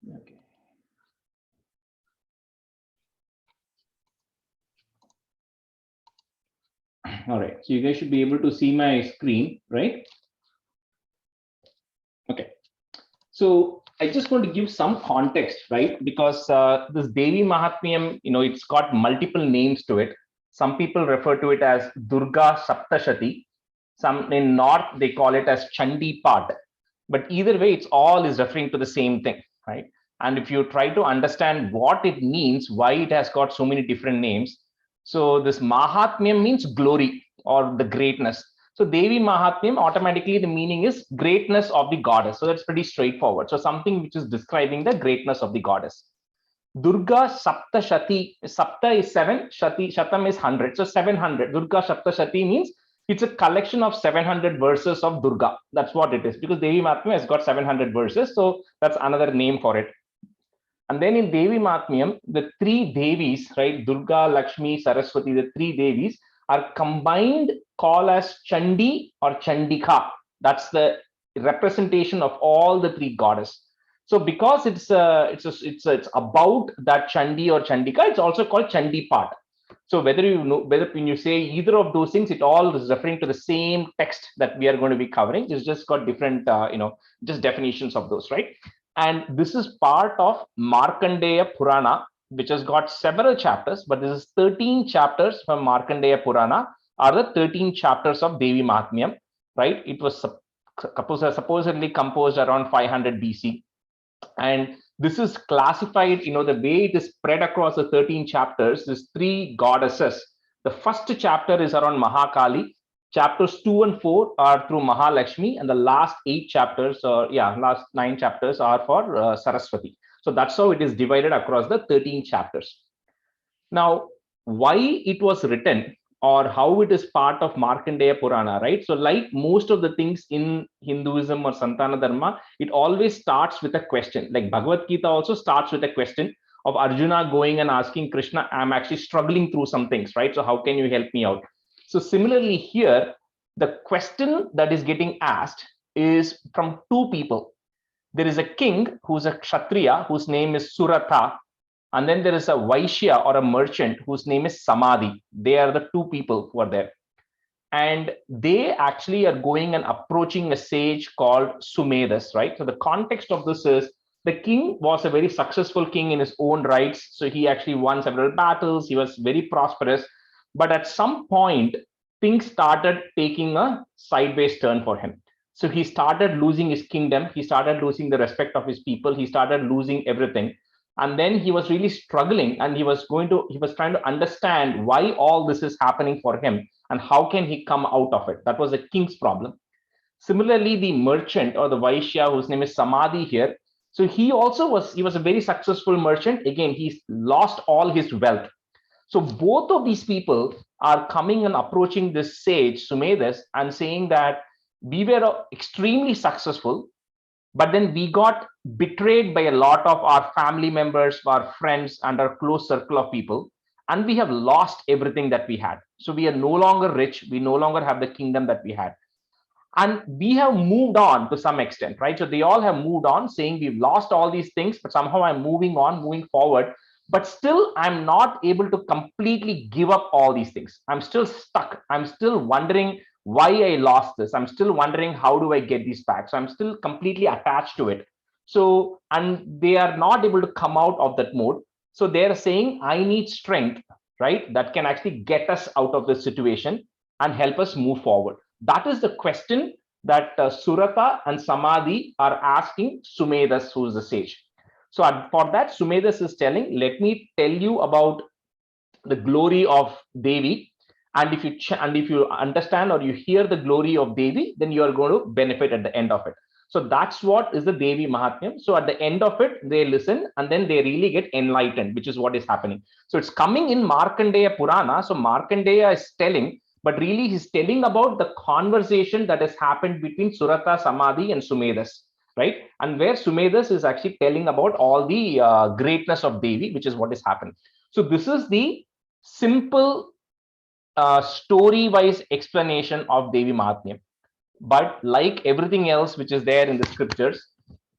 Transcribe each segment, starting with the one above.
Okay. All right. So you guys should be able to see my screen, right? Okay. So I just want to give some context, right? Because this Devi Mahatmyam, it's got multiple names to it. Some people refer to it as Durga Saptashati. Some in North, they call it as Chandi Pat. But either way, it's all is referring to the same thing, right? And if you try to understand what it means, why it has got so many different names. So this Mahatmyam means glory or the greatness. So Devi Mahatmyam, automatically the meaning is greatness of the goddess. So that's pretty straightforward. So something which is describing the greatness of the goddess. Durga Sapta Shati, Sapta is 7, Shati, Shatam is 100. So 700. Durga Sapta Shati means it's a collection of 700 verses of Durga. That's what it is, because Devi Mahatmyam has got 700 verses. So that's another name for it. And then in Devi Mahatmyam, the three Devis, right? Durga, Lakshmi, Saraswati, the three Devis are combined, called as Chandi or Chandika. That's the representation of all the three goddesses. So because it's about that Chandi or Chandika, it's also called Chandi Pat. So whether when you say either of those things, it all is referring to the same text that we are going to be covering. It's just got different, just definitions of those, right? And this is part of Markandeya Purana, which has got several chapters, but this is 13 chapters from Markandeya Purana are the 13 chapters of Devi Mahatmyam, right? It was supposedly composed around 500 BC. And this is classified, the way it is spread across the 13 chapters, there's three goddesses. The first chapter is around Mahakali. Chapters 2 and 4 are through Mahalakshmi, and the last 8 chapters, last 9 chapters are for Saraswati. So that's how it is divided across the 13 chapters. Now, why it was written or how it is part of Markandeya Purana, right? So like most of the things in Hinduism or Santana Dharma, it always starts with a question. Like Bhagavad Gita also starts with a question of Arjuna going and asking Krishna, I'm actually struggling through some things, right? So how can you help me out? So similarly here, the question that is getting asked is from two people. There is a king who's a Kshatriya, whose name is Suratha, and then there is a Vaishya or a merchant whose name is Samadhi. They are the two people who are there. And they actually are going and approaching a sage called Sumedas, right? So the context of this is the king was a very successful king in his own rights. So he actually won several battles. He was very prosperous. But at some point, things started taking a sideways turn for him. So he started losing his kingdom. He started losing the respect of his people. He started losing everything. And then he was really struggling, and he was trying to understand why all this is happening for him and how can he come out of it. That was the king's problem. Similarly, the merchant or the Vaishya, whose name is Samadhi here, so he was a very successful merchant. Again, he's lost all his wealth. So both of these people are coming and approaching this sage Sumedas and saying that we were extremely successful, but then we got betrayed by a lot of our family members, our friends, and our close circle of people, and we have lost everything that we had. So we are no longer rich. We no longer have the kingdom that we had, and we have moved on to some extent, right? So they all have moved on, saying we've lost all these things, but somehow I'm moving on, moving forward. But still, I'm not able to completely give up all these things. I'm still stuck. I'm still wondering why I lost this. I'm still wondering how do I get these back. So I'm still completely attached to it. So, and they are not able to come out of that mode. So they're saying, I need strength, right? That can actually get us out of this situation and help us move forward. That is the question that Surata and Samadhi are asking Sumedas, who is the sage. So for that, Sumedas is telling, let me tell you about the glory of Devi. And if you understand or you hear the glory of Devi, then you are going to benefit at the end of it. So that's what is the Devi Mahatmyam. So at the end of it, they listen and then they really get enlightened, which is what is happening. So it's coming in Markandeya Purana. So Markandeya is telling, but really he's telling about the conversation that has happened between Surata, Samadhi, and Sumedas, right? And where Sumedas is actually telling about all the greatness of Devi, which is what is happening. So this is the simple story-wise explanation of Devi Mahatmyam. But like everything else which is there in the scriptures,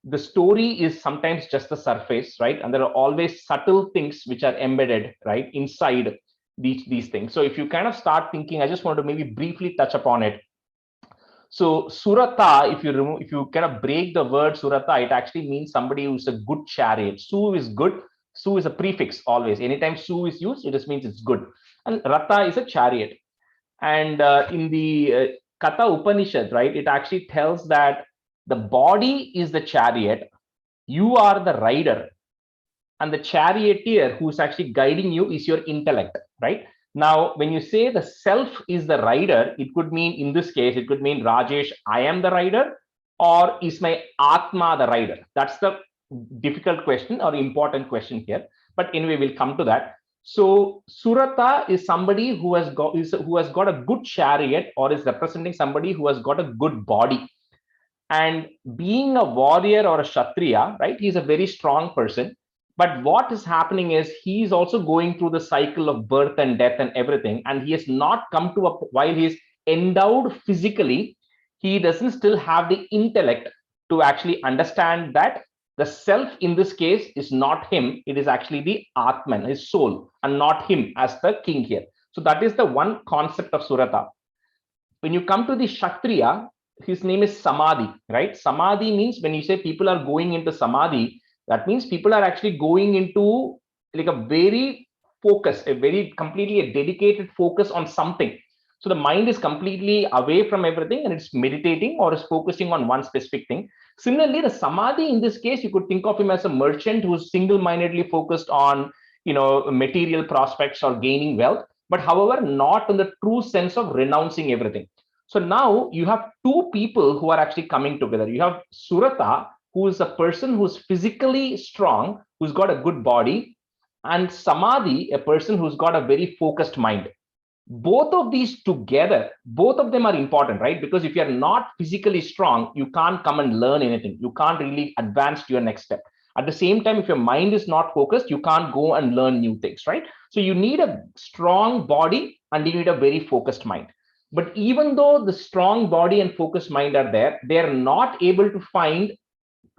the story is sometimes just the surface, right? And there are always subtle things which are embedded, right, inside these things. So if you kind of start thinking, I just want to maybe briefly touch upon it. So Surata, if you kind of break the word Surata, it actually means somebody who's a good chariot. Su is good. Su is a prefix always. Anytime Su is used, it just means it's good. And Rata is a chariot. And in the Katha Upanishad, right, it actually tells that the body is the chariot, you are the rider, and the charioteer who's actually guiding you is your intellect, right? Now, when you say the self is the rider, it could mean, in this case, it could mean, Rajesh, I am the rider, or is my Atma the rider? That's the difficult question or important question here. But anyway, we'll come to that. So Surata is somebody who has got a good chariot, or is representing somebody who has got a good body. And being a warrior or a Kshatriya, right, he's a very strong person. But what is happening is he's also going through the cycle of birth and death and everything. And he has not come to while he's endowed physically, he doesn't still have the intellect to actually understand that the self in this case is not him. It is actually the Atman, his soul, and not him as the king here. So that is the one concept of Surata. When you come to the Kshatriya, his name is Samadhi, right? Samadhi means, when you say people are going into Samadhi, that means people are actually going into like a very focus, a very completely a dedicated focus on something. So the mind is completely away from everything and it's meditating or is focusing on one specific thing. Similarly, the Samadhi in this case, you could think of him as a merchant who's single-mindedly focused on, material prospects or gaining wealth, but however, not in the true sense of renouncing everything. So now you have two people who are actually coming together. You have Surata, who is a person who's physically strong, who's got a good body, and Samadhi, a person who's got a very focused mind. Both of these together, both of them are important, right? Because if you're not physically strong, you can't come and learn anything. You can't really advance to your next step. At the same time, if your mind is not focused, you can't go and learn new things, right? So you need a strong body and you need a very focused mind. But even though the strong body and focused mind are there, they're not able to find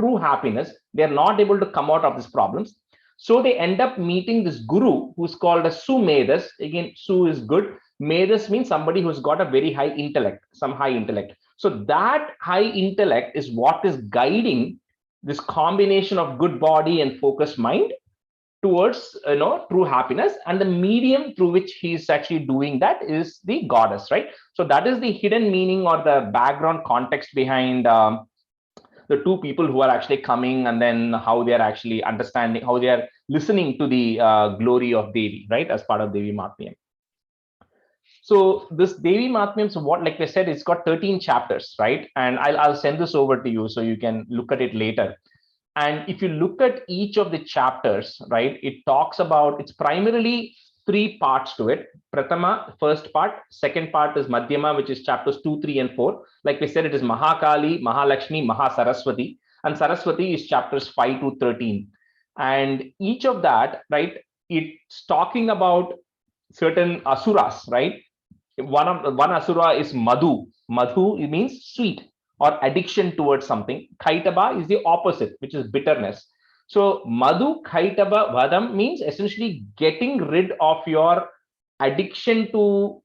true happiness. They're not able to come out of these problems. So they end up meeting this guru who's called a Sumedas. Again, Su is good. Medas means somebody who's got a very high intellect, some high intellect. So that high intellect is what is guiding this combination of good body and focused mind towards true happiness. And the medium through which he's actually doing that is the goddess, right? So that is the hidden meaning or the background context behind the two people who are actually coming, and then how they are actually understanding, how they are listening to the glory of Devi, right, as part of Devi Mahatmyam. So this Devi Mahatmyam, so what, like I said, it's got 13 chapters, right? And I'll send this over to you so you can look at it later. And if you look at each of the chapters, right, it talks about, it's primarily three parts to it. Pratama, first part. Second part is Madhyama, which is chapters 2, 3, and 4. Like we said, it is Mahakali, Mahalakshmi, Mahasaraswati. And Saraswati is chapters 5 to 13. And each of that, right, it's talking about certain asuras, right? One asura is Madhu. Madhu, it means sweet or addiction towards something. Kaitaba is the opposite, which is bitterness. So Madhu Kaitaba Vadam means essentially getting rid of your addiction to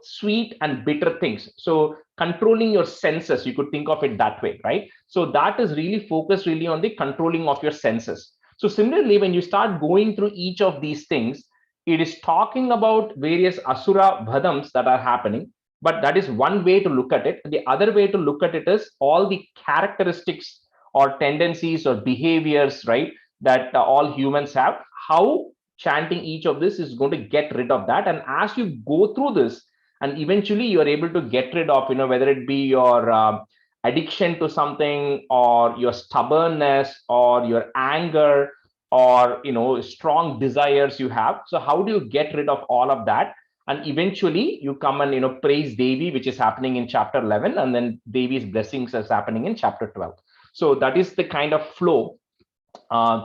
sweet and bitter things. So controlling your senses, you could think of it that way, right? So that is really focused really on the controlling of your senses. So similarly, when you start going through each of these things, it is talking about various asura bhadams that are happening. But that is one way to look at it. The other way to look at it is all the characteristics or tendencies or behaviors, right, that all humans have, how chanting each of this is going to get rid of that. And as you go through this, and eventually you are able to get rid of, whether it be your addiction to something, or your stubbornness, or your anger, or strong desires you have. So how do you get rid of all of that? And eventually you come and praise Devi, which is happening in chapter 11, and then Devi's blessings is happening in chapter 12. So that is the kind of flow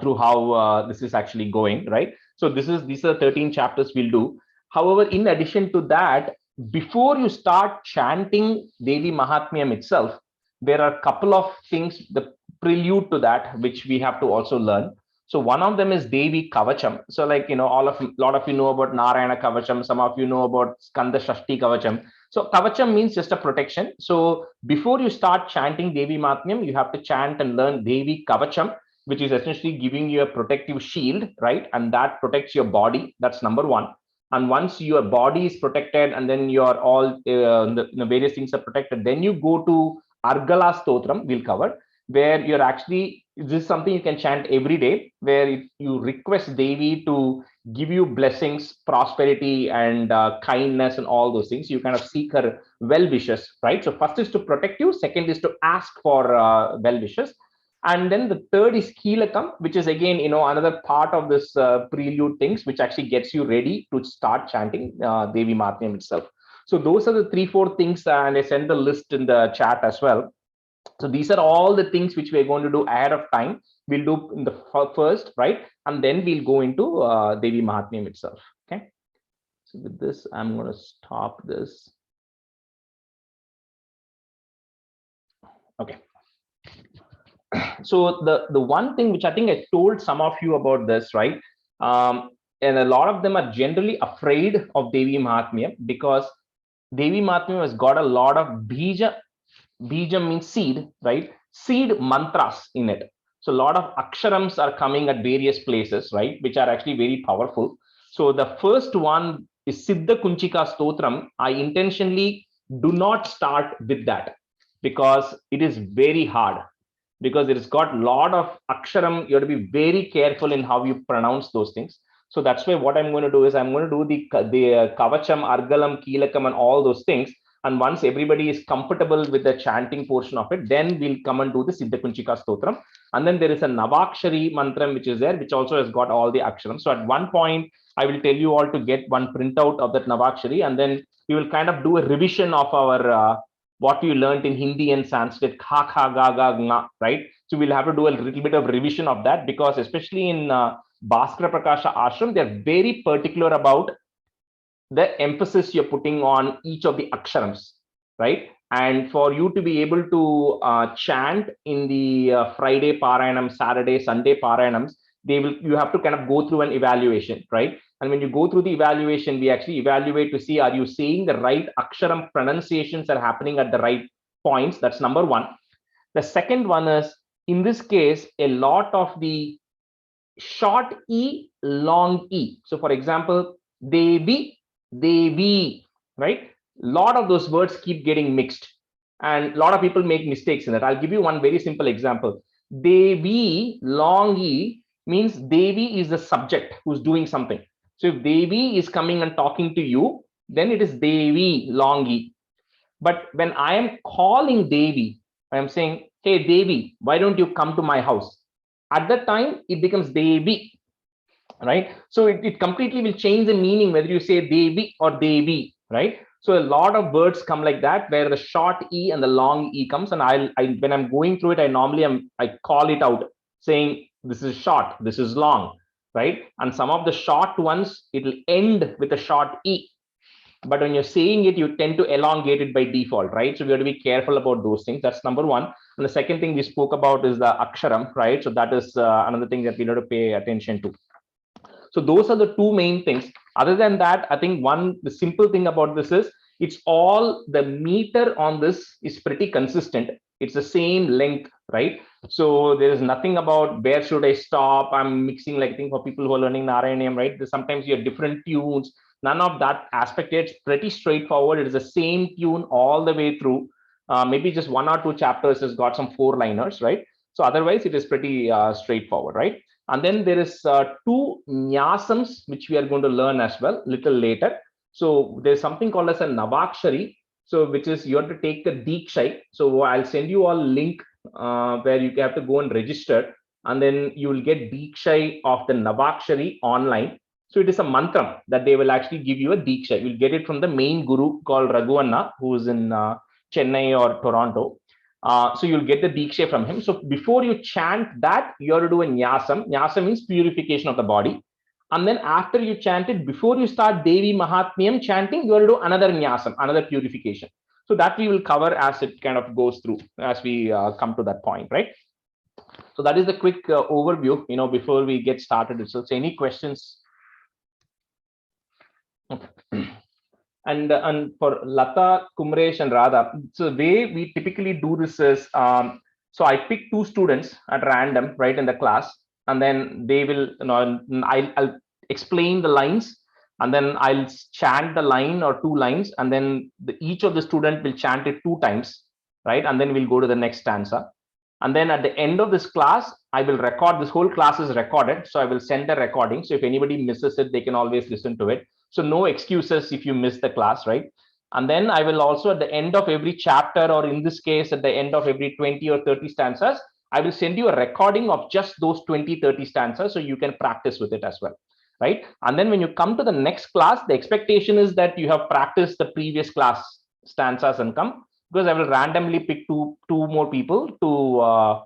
through how this is actually going, right? So these are 13 chapters we'll do. However, in addition to that, before you start chanting Devi Mahatmyam itself, there are a couple of things, the prelude to that, which we have to also learn. So one of them is Devi Kavacham. So like, a lot of you know about Narayana Kavacham. Some of you know about Skanda Shashti Kavacham. So Kavacham means just a protection. So before you start chanting Devi Mahatmyam, you have to chant and learn Devi Kavacham, which is essentially giving you a protective shield, right? And that protects your body. That's number one. And once your body is protected, and then your all the various things are protected, then you go to Argala Stotram, we'll cover, where you're actually, this is something you can chant every day, where you request Devi to give you blessings, prosperity, and kindness, and all those things. You kind of seek her well wishes, right? So first is to protect you, second is to ask for well wishes, and then the third is Keelakam, which is again, another part of this prelude things, which actually gets you ready to start chanting Devi Mahatmyam itself. So those are the 3-4 things, and I sent the list in the chat as well. So these are all the things which we're going to do ahead of time. We'll do in the first, right? And then we'll go into Devi Mahatmyam itself. Okay. So with this, I'm going to stop this. Okay. So the one thing which I think I told some of you about this, right? And a lot of them are generally afraid of Devi Mahatmyam, because Devi Mahatmyam has got a lot of bija. Bija means seed, right? Seed mantras in it. So a lot of aksharams are coming at various places, right? Which are actually very powerful. So the first one is Siddha Kunchika Stotram. I intentionally do not start with that, because it is very hard, because it has got a lot of aksharam. You have to be very careful in how you pronounce those things. So that's why what I'm going to do is I'm going to do the Kavacham, Argalam, Keelakam, and all those things. And once everybody is comfortable with the chanting portion of it, then we'll come and do the Siddha Kunchika Stotram. And then there is a Navakshari mantram, which is there, which also has got all the aksharams. So at one point, I will tell you all to get one printout of that Navakshari, and then we will kind of do a revision of our what you learned in Hindi and Sanskrit, kha, kha, ga, ga, nga, right? So we'll have to do a little bit of revision of that, because especially in Bhaskara Prakasha Ashram, they're very particular about the emphasis you're putting on each of the aksharams, right? And for you to be able to chant in the Friday Parayanam, Saturday, Sunday Parayanams, you have to kind of go through an evaluation, right? And when you go through the evaluation, we actually evaluate to see, are you saying the right aksharam pronunciations are happening at the right points? That's number one. The second one is, in this case, a lot of the short E, long E. So for example, Devi, right? A lot of those words keep getting mixed, and a lot of people make mistakes in that. I'll give you one very simple example. Devi, long E, means Devi is the subject who's doing something. So if Devi is coming and talking to you, then it is Devi, long E. But when I am calling Devi, I am saying, hey Devi, why don't you come to my house? At that time, it becomes Devi, right? So it completely will change the meaning whether you say Devi or Devi, right? So a lot of words come like that, where the short E and the long E comes. And when I'm going through it, I call it out, saying this is short, this is long, right? And some of the short ones, it'll end with a short E. But when you're saying it, you tend to elongate it by default, right? So we have to be careful about those things. That's number one. And the second thing we spoke about is the aksharam, right? So that is another thing that we need to pay attention to. So those are the two main things. Other than that, I think the simple thing about this is, it's all, the meter on this is pretty consistent. It's the same length, right? So there is nothing about where should I stop. I'm mixing, like, I think for people who are learning Narayaniam, right? Sometimes you have different tunes. None of that aspect. It's pretty straightforward. It is the same tune all the way through. Maybe just 1 or 2 chapters has got some 4-liners, right? So otherwise, it is pretty straightforward, right? And then there is 2 nyasams, which we are going to learn as well little later. So there's something called as a Navakshari. So which is, you have to take the Deeksha. So I'll send you all a link where you have to go and register, and then you will get Deeksha of the Navakshari online. So it is a mantra that they will actually give you a Deeksha. You'll get it from the main guru called Raghuvanna, who is in Chennai or Toronto. So you'll get the Deeksha from him. So before you chant that, you have to do a Nyasam. Nyasam means purification of the body. And then after you chant it, before you start Devi Mahatmyam chanting, you have to do another Nyasam, another purification. So that we will cover as it kind of goes through, as we come to that point, right? So that is the quick overview, before we get started. So any questions? Okay. And for Lata, Kumresh, and Radha, so the way we typically do this is, so I pick 2 students at random, right, in the class, and then they will, I'll explain the lines, and then I'll chant the line or 2 lines, and then each of the student will chant it 2 times, right, and then we'll go to the next stanza. And then at the end of this class, I will record. This whole class is recorded, so I will send the recording. So if anybody misses it, they can always listen to it. So no excuses if you miss the class, right? And then I will also, at the end of every chapter, or in this case, at the end of every 20 or 30 stanzas, I will send you a recording of just those 20, 30 stanzas, so you can practice with it as well, right? And then when you come to the next class, the expectation is that you have practiced the previous class stanzas and come, because I will randomly pick two more people to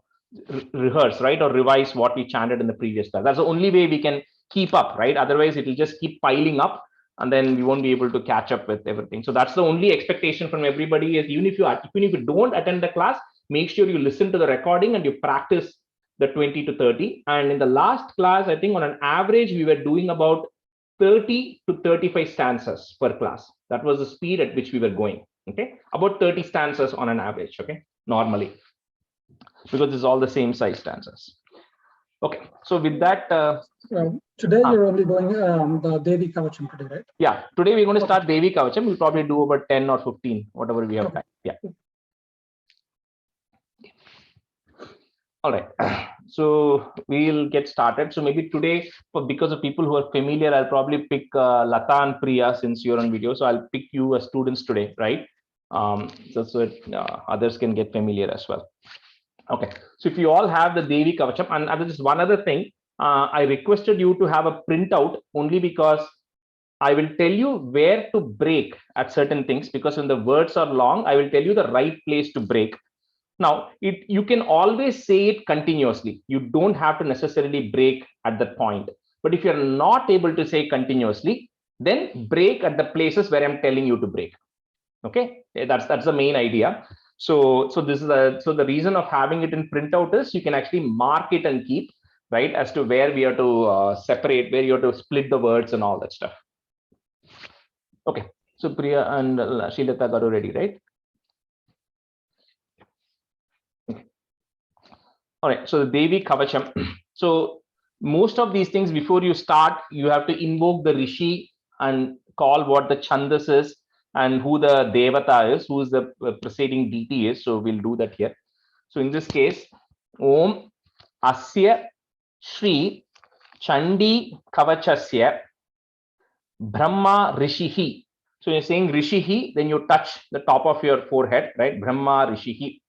rehearse, right, or revise what we chanted in the previous class. That's the only way we can keep up, right? Otherwise, it will just keep piling up, and then we won't be able to catch up with everything. So that's the only expectation from everybody, is even if you don't attend the class, make sure you listen to the recording and you practice the 20 to 30. And in the last class, I think on an average, we were doing about 30 to 35 stanzas per class. That was the speed at which we were going. Okay, about 30 stanzas on an average, okay, normally, because it's all the same size stanzas. Okay, so with that, today you're only doing the Devi Kavacham today, right? Yeah, today we're going to start Devi Kavacham. We'll probably do about 10 or 15, whatever we have time. Yeah. All right, so we'll get started. So maybe today, because of people who are familiar, I'll probably pick Lata and Priya, since you're on video. So I'll pick you as students today, right? So that others can get familiar as well. Okay, so if you all have the Devi Kavacham, and there's one other thing, I requested you to have a printout, only because I will tell you where to break at certain things, because when the words are long, I will tell you the right place to break. Now, you can always say it continuously. You don't have to necessarily break at that point. But if you're not able to say continuously, then break at the places where I'm telling you to break. Okay, that's the main idea. So this is the reason of having it in printout is you can actually mark it and keep, right, as to where we have to separate, where you have to split the words and all that stuff. Okay, so Priya and Srilata got ready, right? Okay. All right, so the Devi Kavacham. So most of these things, before you start, you have to invoke the Rishi and call what the Chandas is and who the Devata is, who is the preceding deity is. So we'll do that here. So in this case, Om Asya Shri Chandi Kavachasya Brahma Rishihi. So you're saying Rishihi, then you touch the top of your forehead, right? Brahma Rishihi.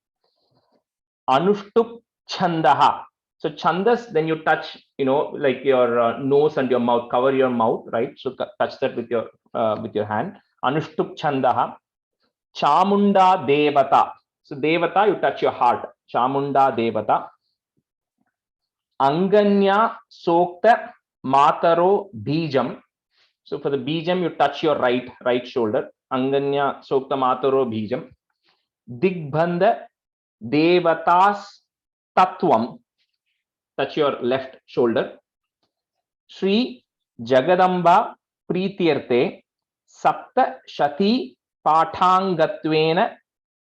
Anushtup Chandaha. So Chandas, then you touch, like your nose and your mouth, cover your mouth, right? So touch that with your hand. Anushtup Chandaha. Chamunda Devata. So Devata, you touch your heart. Chamunda Devata. Anganya Sokta Mataro Bijam. So for the Bijam, you touch your right shoulder. Anganya Sokta Mataro Bijam. Digbanda Devatas Tattvam. Touch your left shoulder. Sri Jagadamba Prityarte Sapta Shati Pathangatvena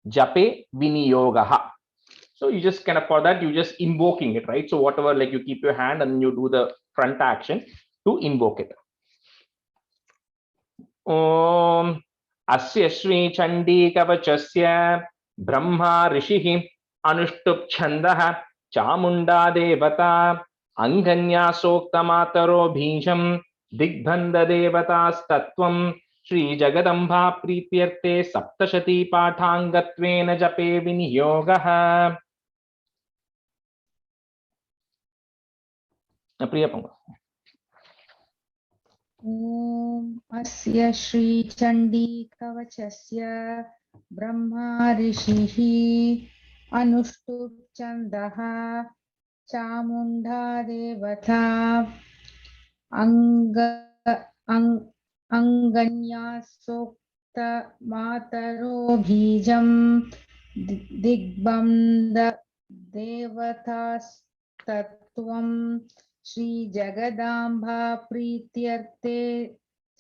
Jape Viniyogaha. So you just kind of, for that, you just invoking it, right? So whatever, like you keep your hand and you do the front action to invoke it. Om Asya Shri Chandi Kavachasya Brahma Rishihi Anushtup Chandaha Chamunda Devata Anganya Sokta Mataro Bhijam Digbanda Devatas Tattvam Shri Jagadamba Prityarte Saptashati Pathangatvena Jape Viniyogaha. Priya Ponga. Om Asya Shri Chandi Kavachasya Brahma Rishihi Anushtup Chandaha Chamunda Devata Anganya Sokta Mataro Bhijam Digbanda Devatas तत्त्वं श्रीजगदाम्बा प्रीत्यर्थे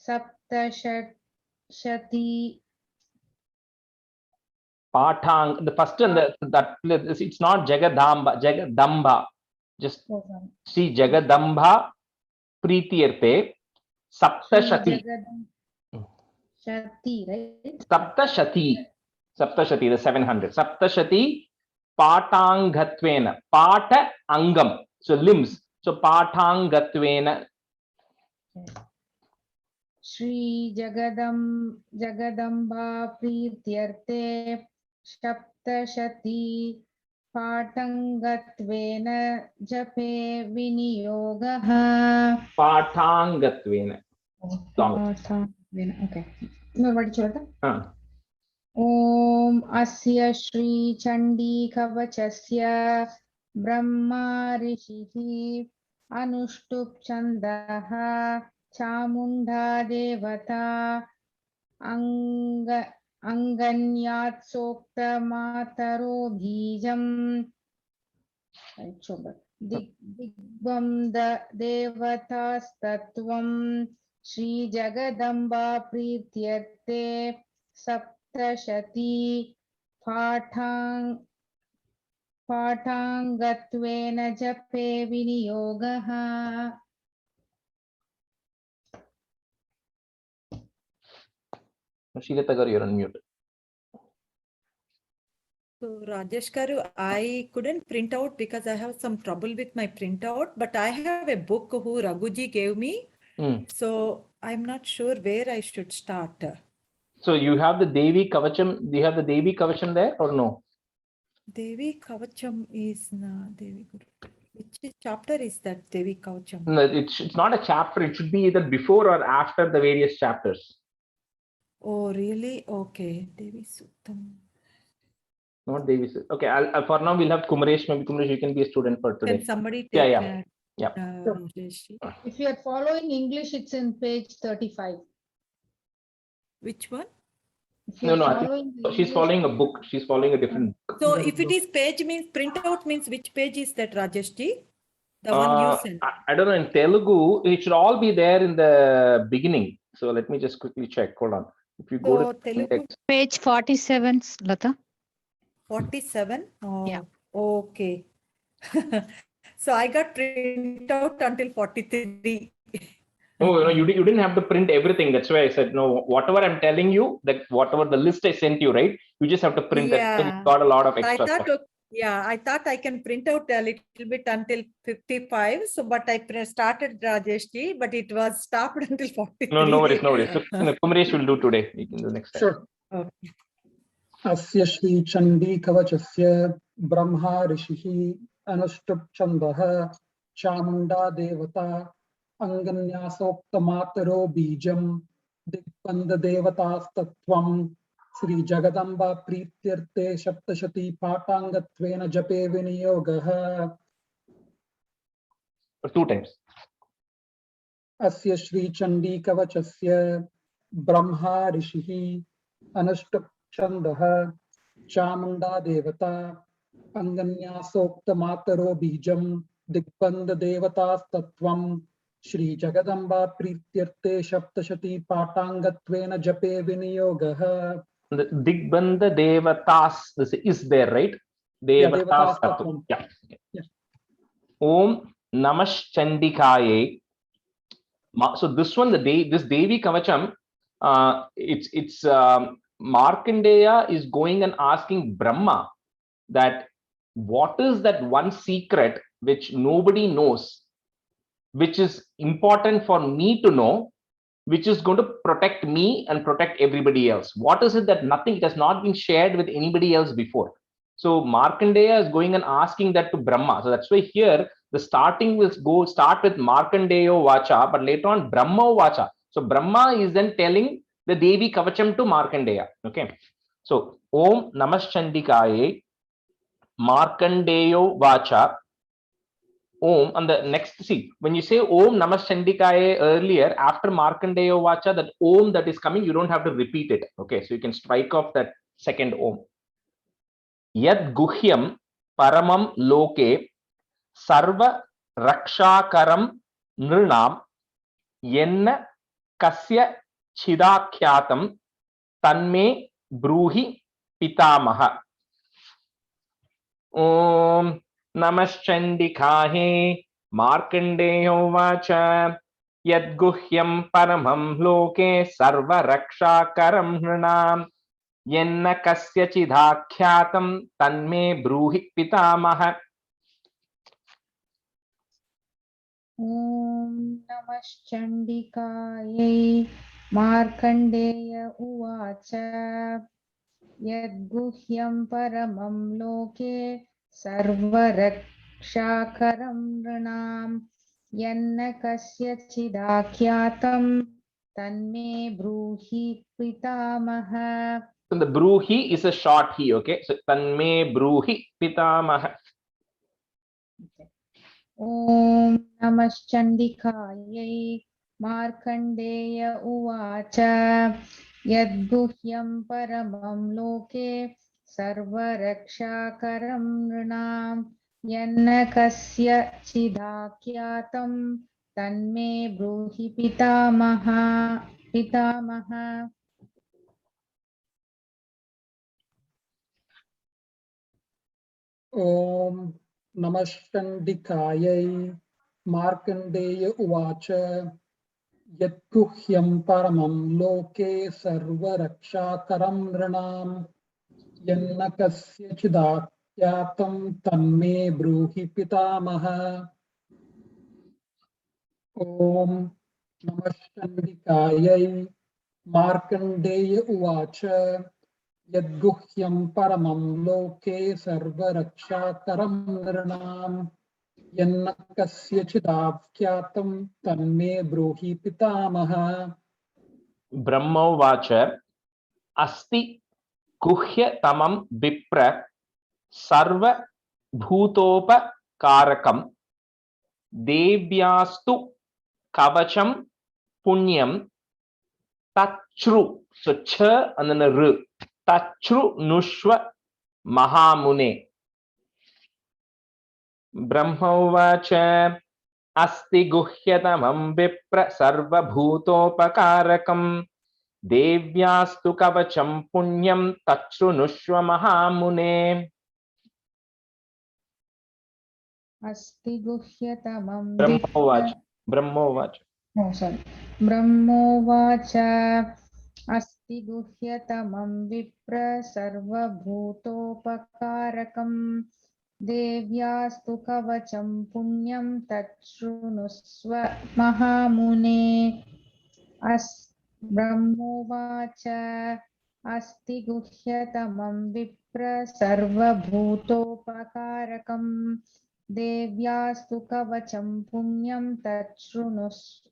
Saptashati Patang, the first and that it's not Jagadamba, just Sri Jagadamba Preetyarthe Saptashati. Shati, right? Saptashati, the 700. Saptashati Patangatvena, Pata Angam, so limbs. So Patangatvena. Shri Jagadamba Preetyarthe Saptashati Patangatvena Jape Viniyogaha. Patangatvena. Okay. No, what is it? Huh. Om Asya Shri Chandi Kavachasya Brahma Rishihi Anushtup Chandaha Chamunda Devata Anganyat Sokta Mataro Bijam Digbam Devatas Tattvam Shri Jagadamba Preetyarthe Saptashati Patangatvena Jape Viniyogaha. Srilata garu, you're on mute. So Rajesh Garu, I couldn't print out because I have some trouble with my printout, but I have a book who Raghuji gave me. So I'm not sure where I should start. So you have the Devi Kavacham. Do you have the Devi Kavacham there or no? Devi Kavacham is Devi Guru. Which chapter is that Devi Kavacham? No, it's not a chapter. It should be either before or after the various chapters. Oh, really? Okay. Devi Suttam. Not Devi. Okay, for now we'll have Kumaresh. Maybe Kumaresh, you can be a student for today. Can somebody take Yeah. Rajesh? If you are following English, it's in page 35. Which one? If you are No, I following think the she's English- following a book. She's following a different book. So if it is page means printout means which page is that, Rajesh ji? The one you sent. I don't know, in Telugu, it should all be there in the beginning. So let me just quickly check. Hold on. If you go So to Telugu, index, Page 47, Lata. 47? Oh, Yeah. okay. So I got print out until 43. oh, you didn't have to print everything. That's why I said, no, whatever I'm telling you, that whatever the list I sent you, right? You just have to print that. So you Yeah. got a lot of I extra thought, stuff. I thought I can print out a little bit until 55. So, but I started Rajesh ji, but it was stopped until 43. No worries. So, Kumaresh will do today. You can do next time. Sure. Okay. Asya Shri Chandi Kavachasya Brahma Rishihi Anushtup Chandaha Chamunda Devata Anganyasokta Mataro Bijam Digbanda Devatas Tattvam Sri Jagadamba Preetyarthe Saptashati Patangatvena Jape Viniyogaha. 2 times. Asya Shri Chandi Kavachasya Brahma Rishihi Anushtup Chandaha Chamunda Devata Anganyasokta Mataro Bijam Digbanda Devatas Tattvam Shri Jagadamba Preetyarthe Saptashati Patangatvena Jape Viniyogaha. The Digbanda Devatas, this is there, right? Devatas. Devatas Tattvam. Yeah. Yeah. Om Namash Chandikaye. So this one, this Devi Kavacham, it's Markandeya is going and asking Brahma that what is that one secret which nobody knows, which is important for me to know, which is going to protect me and protect everybody else. What is it that it has not been shared with anybody else before? So Markandeya is going and asking that to Brahma. So that's why here the starting will start with Markandeyo Vacha, but later on Brahma Vacha. So Brahma is then telling the Devi Kavacham to Markandeya. Okay. So Om Namaschandikaye Markandeyo Vacha. Om, and the next, see, when you say Om Namah Chandikaye earlier, after Markandeya Vacha, that Om that is coming, you don't have to repeat it. Okay, so you can strike off that second Om. Yad Guhyam Paramam Loke सर्व रक्षाकरं नृणां यन्न कस्य चिदाख्यातं तन्मे ब्रूहि पितामह। ओम नमश्चंडिकायै मार्कंडेयोवाच यद्गुह्यं परमं लोके सर्वरक्षाकरं नृणां यन्न कस्यचिदाख्यातं तन्मे ब्रूहि पितामह। ॐ नमश्चण्डिकायै मार्कण्डेय उवाच यद्गुह्यं परमं लोके सर्वरक्षाकरं नृणां यन्न कस्यचिदाख्यातं तन्मे ब्रूहि पितामह। So the bruhi is a short he, okay? So tanme bruhi pitamah. ॐ नमश्चण्डिकायै मार्कण्डेय उवाच यद्गुह्यं परमं लोके सर्वरक्षाकरं नृणां यन्न कस्यचिदाख्यातं तन्मे ब्रूहि पितामह। ॐ नमश्चण्डिकायै मार्कण्डेय उवाच यद्गुह्यं परमं लोके सर्वरक्षाकरं नृणां यन्न कस्यचिदाख्यातं तन्मे ब्रूहि पितामह। ॐ नमश्चण्डिकायै मार्कण्डेय उवाच यद्गुह्यं परमं लोके सर्वरक्षाकरं नृणां यन्न कस्यचिदाख्यातं तन्मे ब्रूहि पितामह। ब्रह्मोवाच अस्ति गुह्यतमं विप्र सर्वभूतोपकारकं देव्यास्तु कवचं पुण्यं तच्छ्रु, so ch and then a r, तच्छृणुष्व महामुने। ब्रह्मोवाच अस्ति गुह्यतमं विप्र सर्वभूतोपकारकं देव्यास्तु कवचं पुण्यं तच्छृणुष्व महामुने। अस्ति गुह्यतमं ब्रह्मोवाच ब्रह्मोवाच अस्ति गुह्यतमं विप्र सर्वभूतोपकारकं देव्यास्तु कवचं पुण्यं तच्छृणुष्व महामुने। ब्रह्मोवाच अस्ति गुह्यतमं विप्र सर्वभूतोपकारकं देव्यास्तु कवचं पुण्यं तच्छृणुष्व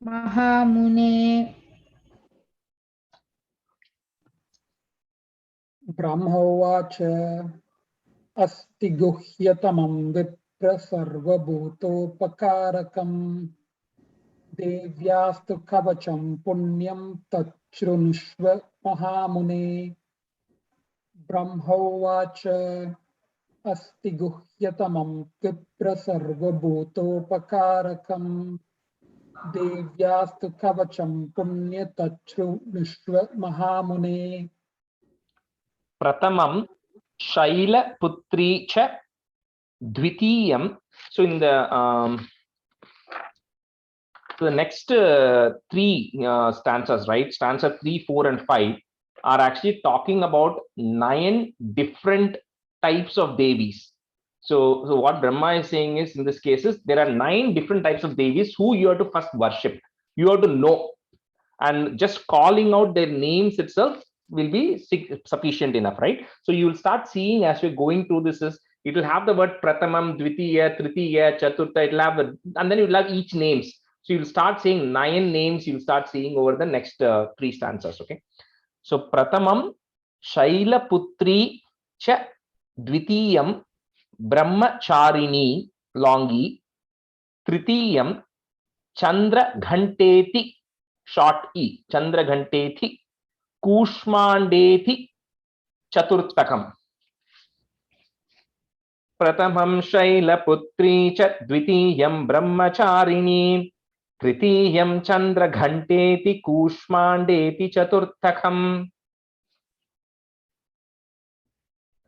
महामुने। ब्रह्मोवाच अस्ति गुह्यतमं विप्र सर्वभूतोपकारकं देव्यास्तु कवचं पुण्यं तच्छृणुष्व महामुने। ब्रह्मोवाच अस्ति गुह्यतमं विप्र सर्वभूतोपकारकं देव्यास्तु कवचं पुण्य तच्छृणुष्व महामुने। प्रथमं शैलपुत्री च द्वितीयं, so in the next three stanzas, right, stanza 3, 4 and 5 are actually talking about 9 different types of devis. So what Brahma is saying is, in this case, there are 9 different types of devis who you have to first worship. You have to know, and just calling out their names itself will be sufficient enough, right? So you will start seeing as we're going through this, it will have the word Pratamam, Dvitiya, Tritiya, Chaturtha, it will have, and then you will have each names. So you'll start seeing 9 names, you'll start seeing over the next 3 stanzas, okay? So Pratamam Shailaputri cha Dvitiyam Brahmacharini longi, Tritiyam Chandra Ghanteti short e, Chandra Ghanteti Kushmandeti Chaturtakam. प्रथमं शैलपुत्री च द्वितीयं ब्रह्मचारिणी तृतीयं चन्द्रघण्टेति कूष्माण्डेति चतुर्थकम्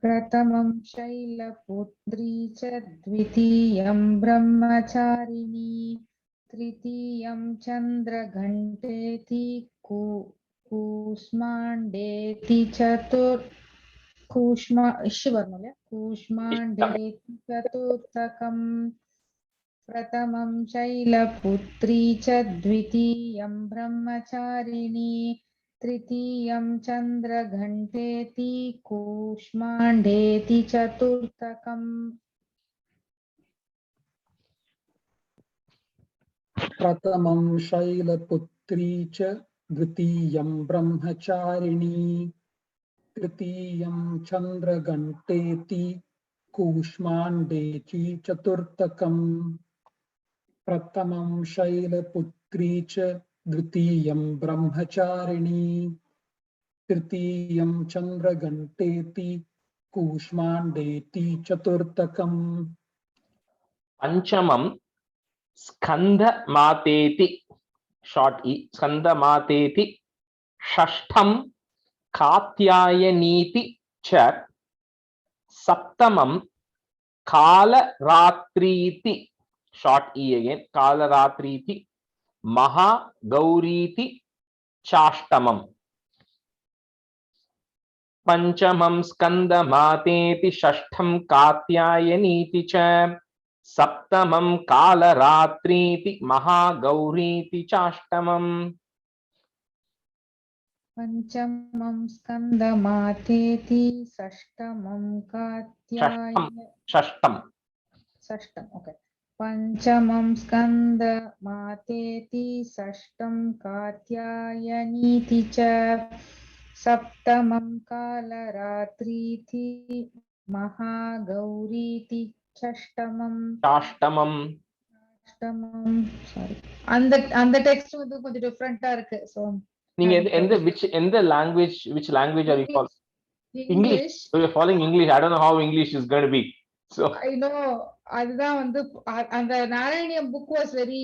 प्रथमं शैलपुत्री च द्वितीयं ब्रह्मचारिणी तृतीयं चन्द्रघण्टेति कूष्माण्डेति कूष्माण्डेति चतुर्थकम् प्रथमं शैलपुत्री च द्वितीयं ब्रह्मचारिणी तृतीयं चन्द्रघण्टेति कूष्माण्डेति चतुर्थकम् प्रथमं शैलपुत्री च द्वितीयं ब्रह्मचारिणी तृतीयं चन्द्रघण्टेति कूष्माण्डेति चतुर्थकम् प्रथमं शैलपुत्री च द्वितीयं ब्रह्मचारिणी तृतीयं चन्द्रघण्टेति कूष्माण्डेति चतुर्थकम् पंचमं स्कंदमातेति शॉर्ट ई स्कंदमातेति षष्ठं कात्यायनीति च सप्तमं कालरात्रीति शॉर्ट ई अगेन कालरात्रीति महागौरीति चाष्टमम् पंचमं स्कंदमातेति षष्ठं कात्यायनीति च सप्तमं कालरात्रीति महागौरीति चाष्टमम् पंचमं स्कंदमातेति षष्ठमं षष्ठम ओके पंचमं स्कंदमातेति षष्ठं कात्यायनीति च सप्तमं कालरात्रीति महागौरीति चाष्टमम् sorry அந்த டெக்ஸ்ட் வந்து கொஞ்சம் டிஃபரண்டா இருக்கு சோ நீங்க எந்த which language are you following? English. So you're following English. I don't know how English is going to be. So I know அதுதான் வந்து அந்த Narayaneeyam book was very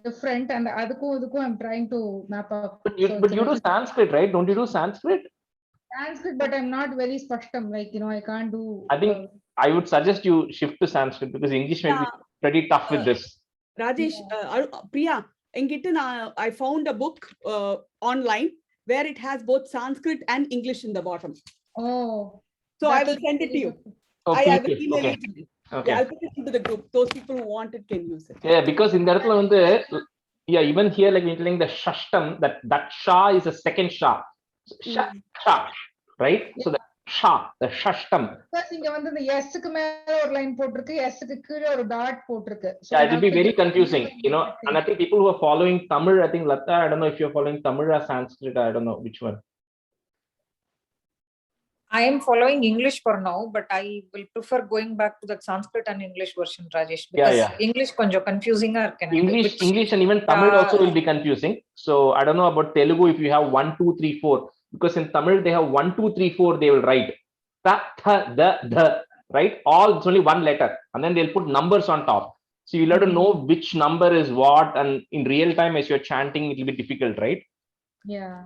different and அதுக்கும் I'm trying to map up. But you do Sanskrit, right? Don't you do Sanskrit? Sanskrit, but I'm not very spashtam, like I can't do. I think I would suggest you shift to Sanskrit because English may be pretty tough with this. Rajesh, Priya, I found a book online where it has both Sanskrit and English in the bottom. Oh, so I will send it to you. Okay, I will email it to you. Okay. Yeah, I'll put it into the group. Those people who want it can use it. Yeah, because in the even here, like we're telling the shashtam, that sha is a second sha. Sha, right? So the sha, the shashtam. Because இங்க வந்து இந்த s க்கு மேல ஒரு line போட்டுருக்கு, s க்கு கீழ ஒரு டாட் போட்டுருக்கு. Yeah, it will be very confusing, and I think people who are following Tamil, I think Lata, I don't know if you're following Tamil or Sanskrit, I don't know which one. I am following English for now, but I will prefer going back to that Sanskrit and English version, Rajesh, because English konja confusing are English and even Tamil also will be confusing. So I don't know about Telugu if you have 1, 2, 3, 4, because in Tamil they have 1, 2, 3, 4 they will write ta, tha, the, right? All it's only one letter, and then they'll put numbers on top. So you'll have to know which number is what, and in real time as you're chanting it will be difficult, right? Yeah.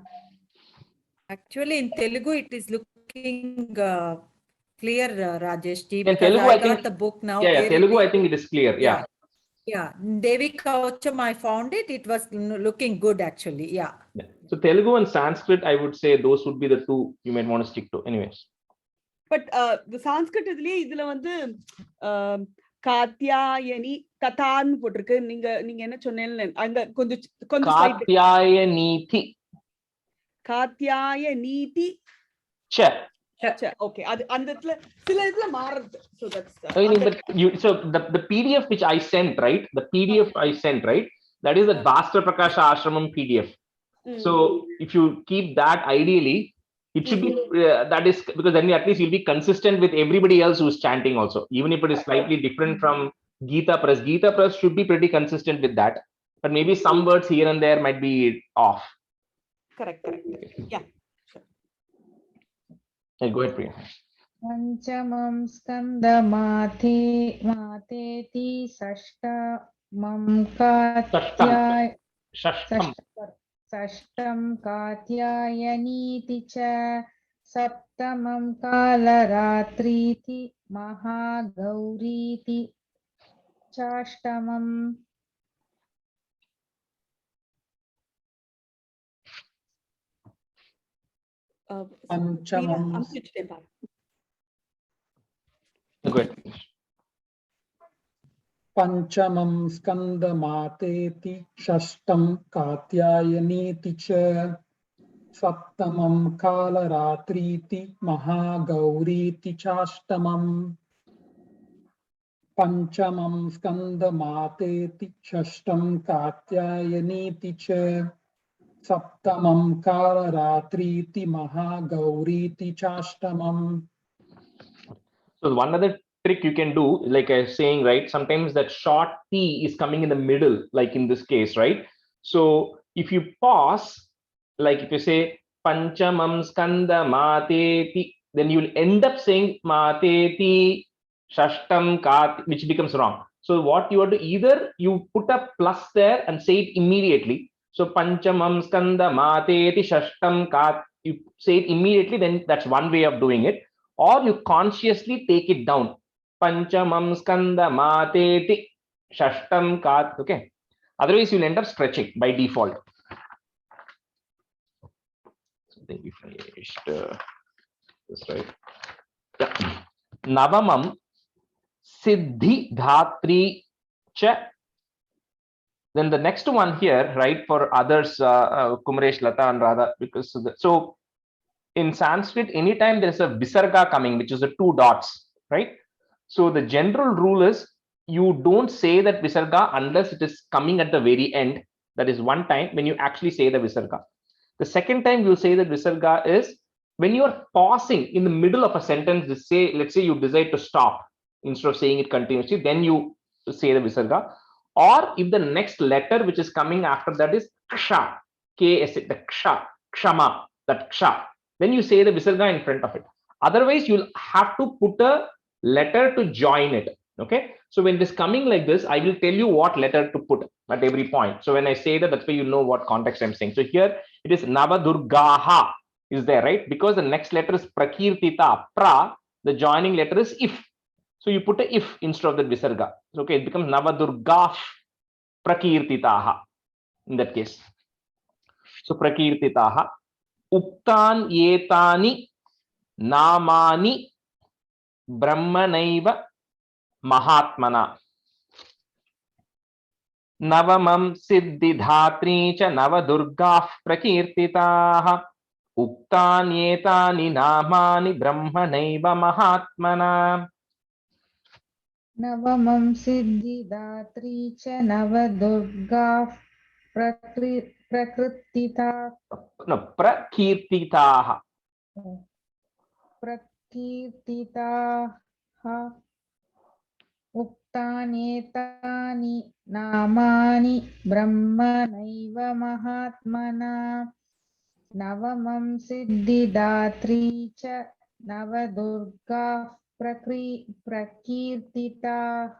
Actually, in Telugu, it is looking clear, Rajesh ji. In Telugu, I think the book now. Yeah, Telugu, I think it is clear. Yeah. Devi Kaucham, I found it. It was looking good, actually. Yeah. So Telugu and Sanskrit, I would say those would be the two you might want to stick to. Anyways. But the Sanskrit இதுல வந்து காத்யாயனி ததான் போட்டிருக்கு. நீங்க என்ன சொன்னீங்க? அந்த கொஞ்சம் காத்யாயனீதி. காத்யாயனீதி ச்ச. Okay, அந்த சில இதுல மாறுது. So that's so the PDF which I sent, right? The PDF I sent, right? That is the Bhaskar Prakasha Ashramam PDF. So if you keep that, ideally it should be that is because then at least you'll be consistent with everybody else who's chanting also, even if it is slightly different from Gita Press. Gita Press should be pretty consistent with that, but maybe some words here and there might be off. Correct. Yeah. Go ahead, Priya. पञ्चमं स्कन्दमातेति षष्ठं कात्यायनीति च सप्तमं कालरात्रीति महागौरीति चाष्टमम् Panchamam. Panchamam skandamateeti shashtam katyayaniiti cha saptamam kalaratriti mahagauriti chashtamam. Panchamam skandamateeti shashtam katyayaniiti cha saptamam kalaratriti mahagauriti chashtamam. So one other trick you can do, like I was saying, right? Sometimes that short T is coming in the middle, like in this case, right? So if you pause, like if you say Panchamam Skanda Mateti, then you will end up saying Mateti Shashtam Kat, which becomes wrong. So what you have to either you put a plus there and say it immediately. So Panchamam Skanda Mateti Shashtam Kat, you say it immediately, then that's one way of doing it. Or you consciously take it down. Panchamam Skanda Mateti Shashtam Kat. Okay. Otherwise, you'll end up stretching by default. So I think we finished this, right? Yeah. Navamam Siddhi Dhatri Cha. Then the next one here, right, for others, Kumaresh, Lata, and Radha, because so in Sanskrit, anytime there is a visarga coming, which is the two dots, right? So the general rule is you don't say that visarga unless it is coming at the very end. That is one time when you actually say the visarga. The second time you'll say that visarga is when you are pausing in the middle of a sentence. Let's say you decide to stop instead of saying it continuously, then you say the visarga. Or if the next letter which is coming after that is ksha, K-S, the ksha, kshama, that ksha, then you say the visarga in front of it. Otherwise, you'll have to put a letter to join it. Okay. So when this coming like this, I will tell you what letter to put at every point. So when I say that, that's why you know what context I'm saying. So here it is Navadurgaha is there, right? Because the next letter is Prakirtita, pra, the joining letter is if. So you put a if instead of the visarga. Okay, it becomes Navadurgah Prakirtitaha in that case. So Prakirtitaha. Uktan yetani namani brahmanaiva mahatmana. Navamam siddhidhatri cha navadurgah prakirtitaha. Uktan yetani namani brahmanaiva mahatmana. नवमं Siddhidatri च Navdurga प्रकृतिता No, prakirtitaha. प्रकीर्तिताः उक्तान्येतानि नामानि ब्रह्मणैव महात्मना नवमं सिद्धिदात्री च नवदुर्गा प्रकीर्तिताः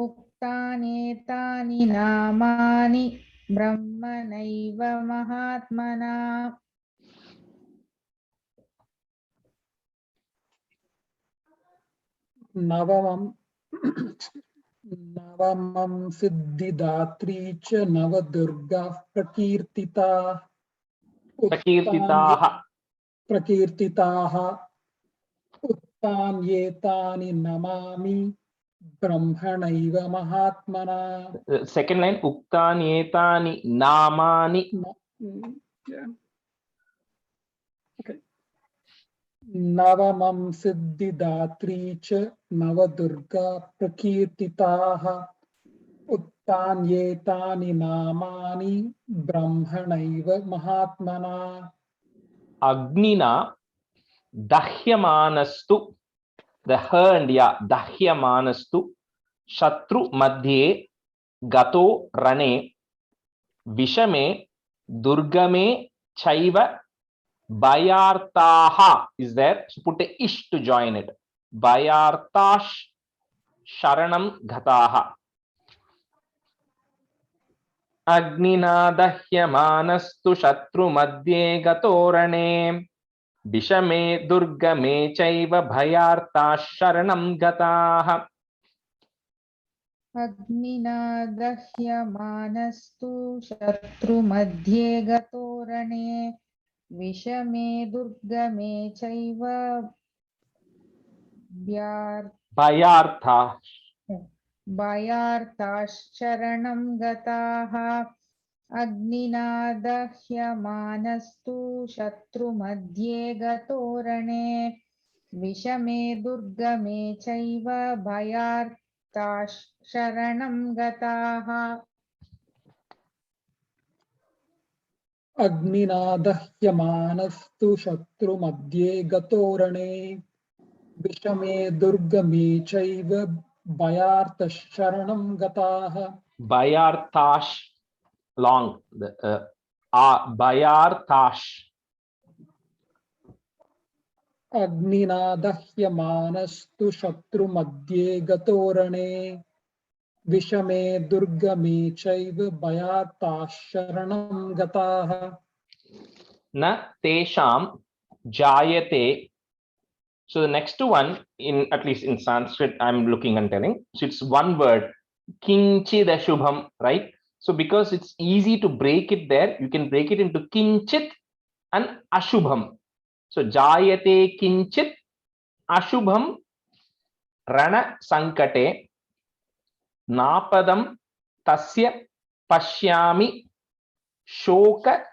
उक्तान्येतानि नामानि ब्रह्मणैव महात्मना. Navamam siddhidatri cha navadurga prakirtitaha uttanyetani namami brahmanaiva mahatmana. Second line, uktanyetani namani. Yeah. Okay. Navamam siddhidatri cha navadurga prakirtitaha uttanyetani namani brahmanaiva mahatmana. Agnina dahyamanastu, the her and ya, dahyamanastu, shatru madhye, gato rane, vishame, durgame, chaiva, Bhayartaha is there. So put a ish to join it. Bhayartash sharanam gataha. Agnina dahyamanastu shatru madhye gatorane. Vishame durgame chaiva bhayartash sharanam gataha. Agnina dahyamanastu shatru madhye gatorane. Vishame durgame chaiva Bhayartha. Bhayartasharanam gataha. Agnina dahyamanastu shatru madhye gatorane. Vishame durgame chaiva bhayartasharanam gataha. Agnina dahyamanastu shatru madhye gatorane. Vishame durgame chaiva bhayartash sharanam gataha. Bhayartash. Long. Bhayartash. Agnina dahyamanastu shatru madhye gatorane. Vishame durgame chaiva bhayartash sharanam gataha. Na tesham jayate. So the next one, in at least in Sanskrit, I'm looking and telling. So it's one word, kinchid ashubham, right? So because it's easy to break it there, you can break it into kinchit and ashubham. So jayate kinchit ashubham rana sankate napadam tasya pashyami shoka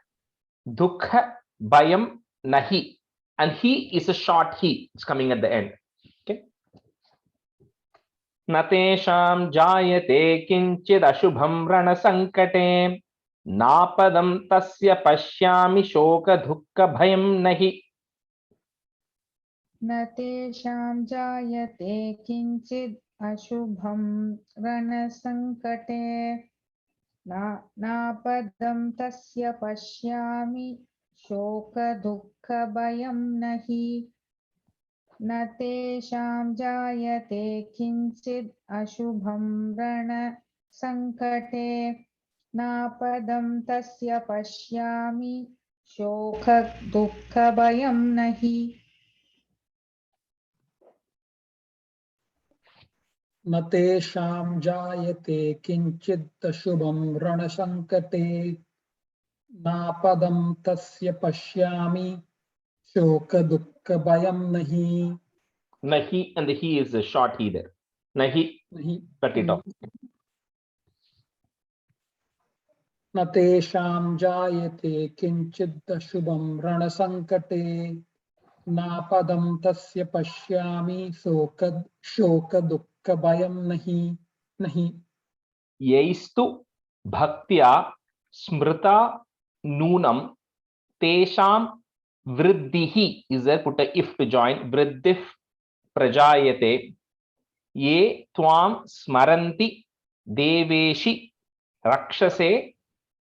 dukha bayam nahi. And he is a short he. It's coming at the end. Okay. Natesham jayate kinchid ashubham rana sankate napadam tasya pashyami shoka dukha bhayam nahi. Natesham jayate kinchid ashubham ranasankate napadam tasya pashyami shoka dukha bhayam nahi. Natesham jayate kinchid ashubham ranasankate napadam tasya pashyami shoka dukha bhayam nahi. Natesham jayate kinchid ashubham ranasankate napadam tasya pashyami shoka dukha bhayam nahi. Nahi, and the he is a short he there. Nahi, cut it off. Natesham jayate kinchid ashubham ranasankate napadam tasya pashyami shoka dukha bhayam nahi. Yaistu bhaktya smrita noonam tesham vriddhihi is there. Put a if to join. Vriddhif prajayate ye tvam smaranti deveshi rakshase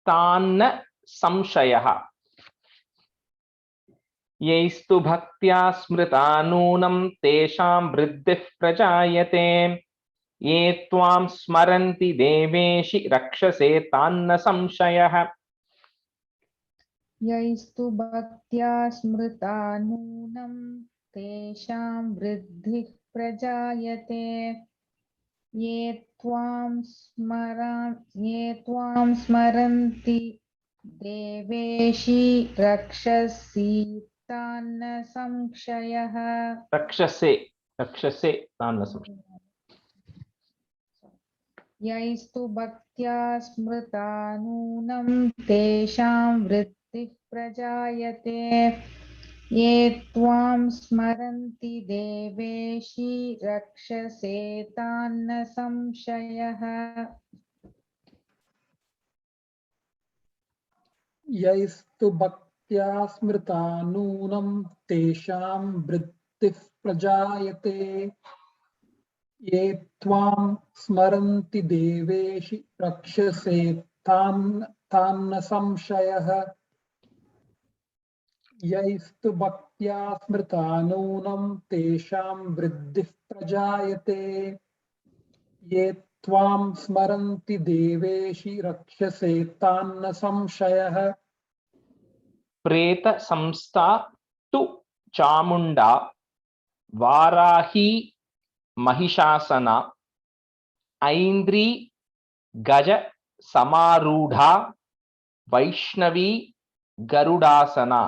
tanna samshayah. Yaistu bhaktya smrita noonam tesham vriddhif prajayate ye tvam smaranti deveshi rakshase tanna samshayah. Yaistu bhaktya smrita noonam tesham vriddhi prajayate ye tvam smaranti deveshi rakshasi tanna samshayah. Rakshase tanna samshayah. Yaistu bhaktya smrita noonam tesham vriddhi prajayate ye tvam smaranti deveshi rakshase tanna samshayah. Yaistu bhaktya smrita noonam tesham vriddhi prajayate ye tvam smaranti deveshi rakshase tanna samshayah. यैस्तु भक्त्या स्मृता नूनं तेषां वृद्धिः प्रजायते ये त्वां स्मरन्ति देवेशि रक्षसे तान्न संशयः प्रेत संस्था तु चामुंडा वाराही महिषासना ऐन्द्री गज समारूढ़ा वैष्णवी गरुडासना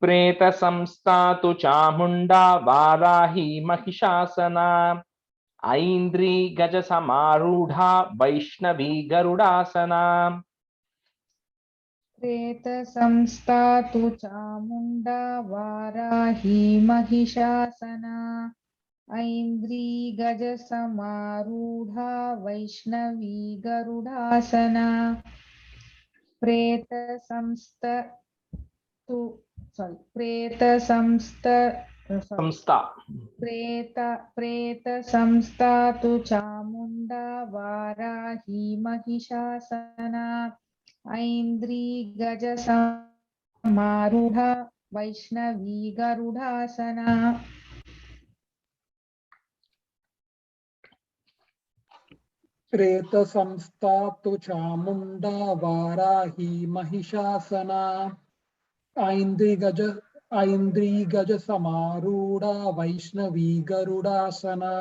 प्रेत संस्था तु चामुंडा वाराही महिषासना ऐन्द्री गज समारूढ़ा वैष्णवी गरुडासना प्रेत संस्था तु चामुंडा वाराही महिषासना ऐन्द्री गज समारूढ़ा वैष्णवी गरुडासना प्रेत संस्था तु चामुंडा वाराही महिषासना ऐन्द्री गज समारूढ़ा वैष्णवी गरुडासना प्रेत संस्था तु चामुंडा वाराही महिषासना ऐन्द्री गज समारूढ़ा वैष्णवी गरुडासना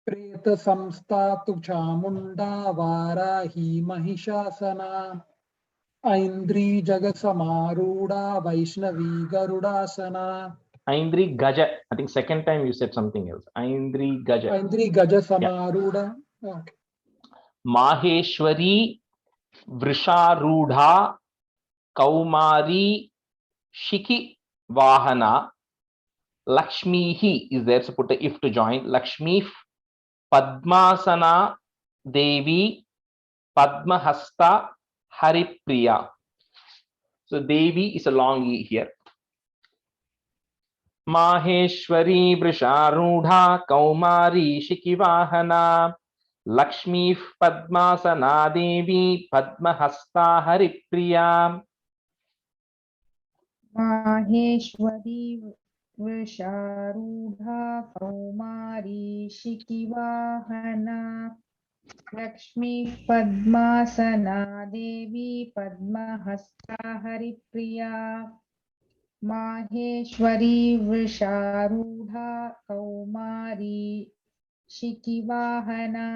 प्रेत संस्था तु चामुंडा वाराही महिषासना ऐन्द्री जग समारूढ़ा वैष्णवी गरुडासना ऐन्द्री गज. I think second time you said something else. Aindri गज. ऐन्द्री गज समारूढ़ा. Okay. Maheshwari वृषारूढ़ा Kaumari शिखि वाहना Lakshmi is there, so put a if to join. Lakshmi Padmasana Devi Padmahasta Haripriya. So Devi is a long E here. Maheshwari Vrisharudha Kaumari Shikivahana Lakshmi Padmasana Devi Padmahasta Haripriya. Maheshwari वृषारूढ़ा Kaumari शिखिवाहना Lakshmi padmasana Devi Padmahasta Haripriya Maheshwari वृषारूढ़ा Kaumari शिखिवाहना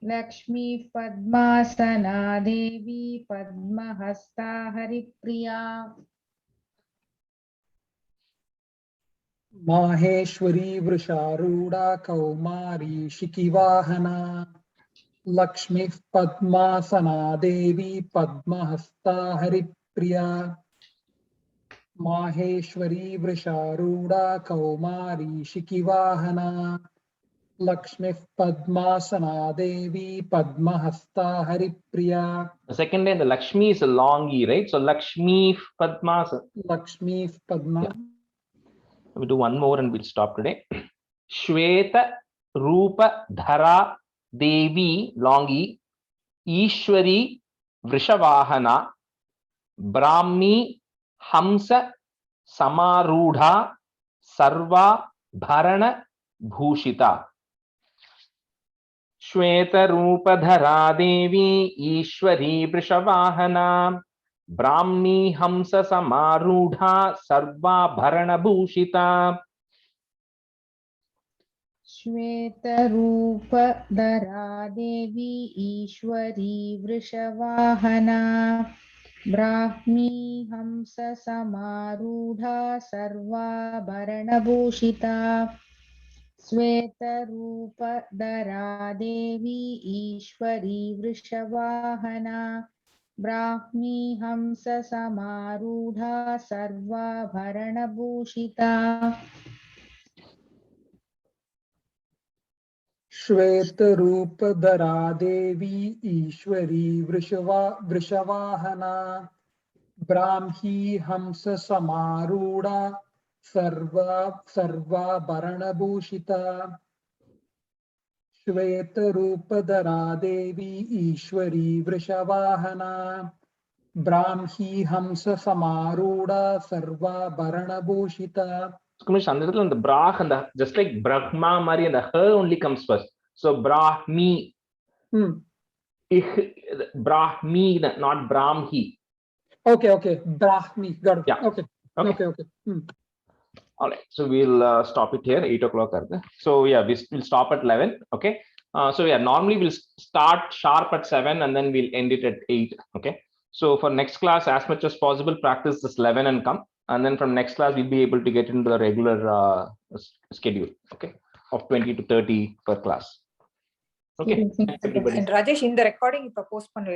Lakshmi padmasana Devi Padmahasta Haripriya Maheshwari वृषारूढ़ा Kaumari शिखिवाहना Lakshmi padmasana Devi Padmahasta Haripriya Maheshwari वृषारूढ़ा Kaumari शिखिवाहना Lakshmi padmasana Devi Padmahasta Haripriya. The second day, the Lakshmi is a long E, right? So Lakshmi Padmasana. Lakshmi Padma. Yeah. We do one more and we'll stop today. Shweta Rupa Dhara Devi long E Ishwari Vrishavahana Brahmi Hamsa Samarudha Sarva Bharana Bhushita. Shweta Rupa Dhara Devi Ishwari Vrishavahana Brahmi Hamsa Samarudha Sarva Bharana Bhushita. श्वेत रूप धरा देवी ईश्वरी वृषवाहना ब्राह्मी हंस समारूढ़ा सर्वाभरण भूषिता श्वेत रूप धरा देवी ईश्वरी वृषवाहना ब्राह्मी हंस समारूढ़ा सर्वाभरण भूषिता श्वेत रूप धरा देवी ईश्वरी वृषवाहना ब्राह्मी हंस समारूढ़ा सर्वाभरण भूषिता श्वेत रूप धरा देवी ईश्वरी वृषवाहना Brahmi Hamsa Samaruda Sarva Bharana Bhushita. Kumish, அந்த இடத்துல இந்த brah and the just like Brahma Mari and the her only comes first. So Brahmi. Brahmi, not Brahmi. Okay. Brahmi. Got it. Yeah. Okay. All right. So we'll stop it here. 8 o'clock. So yeah, we'll stop at 11. Okay. So yeah, normally we'll start sharp at 7 and then we'll end it at 8. Okay. So for next class, as much as possible, practice this 11 and come. And then from next class, we'll be able to get into the regular schedule. Okay. Of 20 to 30 per class. Okay. Thanks, everybody. And Rajesh, in the recording, post